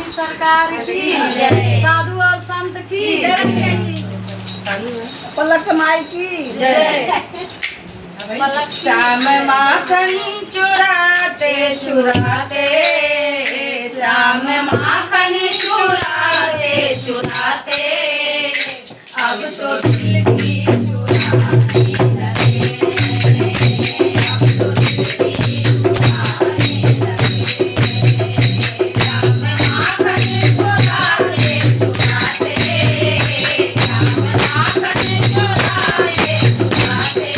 सरकार की जय, साधु और संत की जय, पलक माई की जय। श्याम माखन चुराते चुराते, श्याम माखन चुराते चुराते, अब तो दिल की चुराने लगे, अब तो दिल की चुराने लगे। श्याम माखन चुराते चुराते, श्याम माखन चुराते चुराते,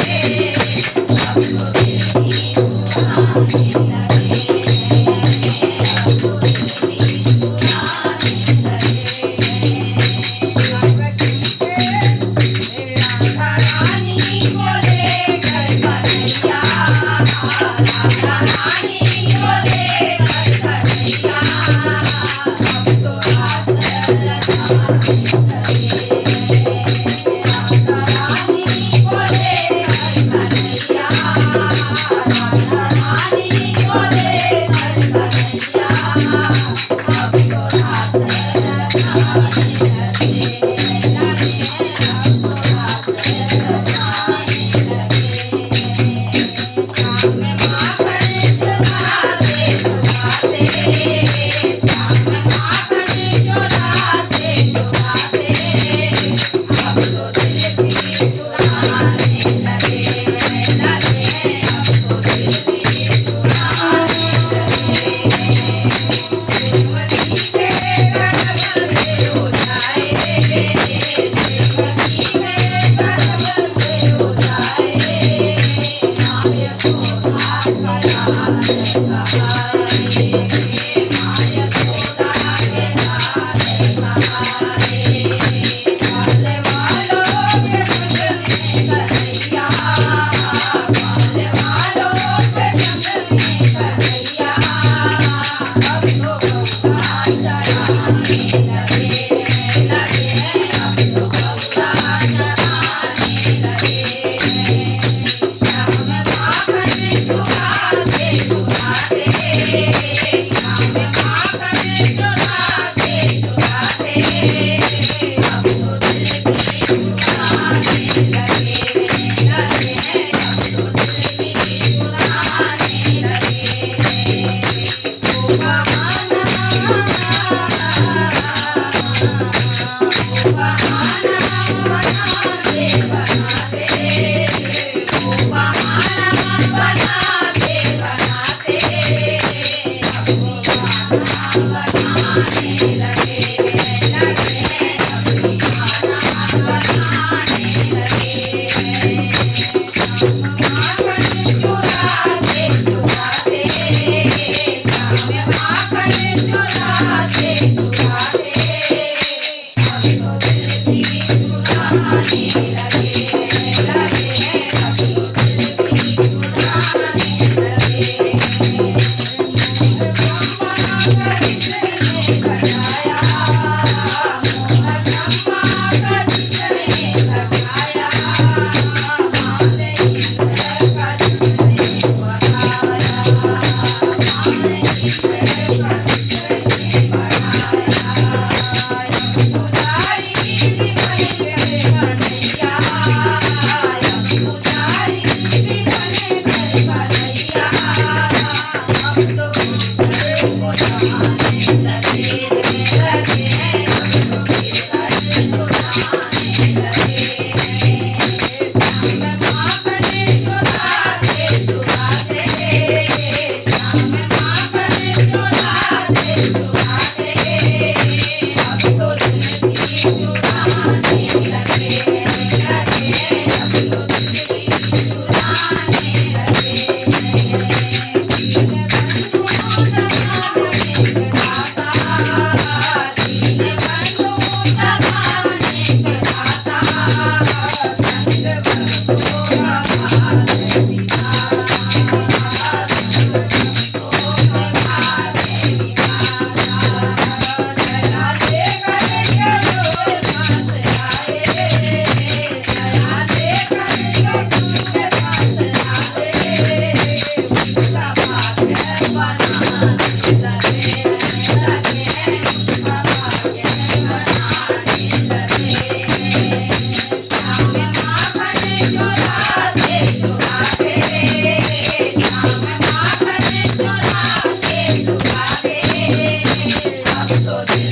अब तो दिल की चुराने लगे, अब तो दिल की चुराने लगे। राधा रानी को लेकर कन्हैया, राधा रानी को लेकर कन्हैया, अब तो रात लगाने लगे। राधा रानी को लेकर कन्हैया, राधा रानी को लेकर कन्हैया, अब तो रात लगाने लगे, अब तो रात लगाने लगे। श्याम माखन चुराते चुराते, श्याम माखन चुराते चुराते, अब तो दिल की चुराने लगे, अब तो दिल की चुराने लगे। श्रीमती के करवल से हो जाए, श्रीमती के करवल से हो जाए, नायक को रात करार सहारे, नायक को रात करार सहारे। काले वालों के जंगल में कन्हैया, काले वालों के जंगल में कन्हैया, अब तो गौरा चराने लगे, अब तो गौरा चराने लगे। श्याम माखन चुराते चुराते, श्याम माखन चुराते चुराते, अब तो दिल की चुराने लगे, अब तो दिल की चुराने लगे। ओ बहाना, ओ बहाना बनाते बनाते, ओ बहाना बनाते बनाते, अब तो बहाना बनाने लगे, अब तो बहाना बनाने लगे। श्याम माखन चुराते चुराते, श्याम माखन चुराते चुराते, अब तो दिल की चुराने लगे, अब तो दिल की चुराने लगे। ब्रह्मा का जिसने घटाया, ब्रह्मा का जिसने घटाया, माने ईश्वर का जिसने बढ़ाया, माने ईश्वर का जिसने बढ़ाया। पुजारी भी बन गए कन्हैया, पुजारी भी बन गए कन्हैया, अब तो ईश्वर को जाने लगे, अब तो ईश्वर को जाने लगे। श्याम माखन चुराते चुराते, श्याम माखन चुराते चुराते, अब तो दिल की चुराने लगे, अब तो दिल की चुराने लगे। दीनबंधु जनार्दन जय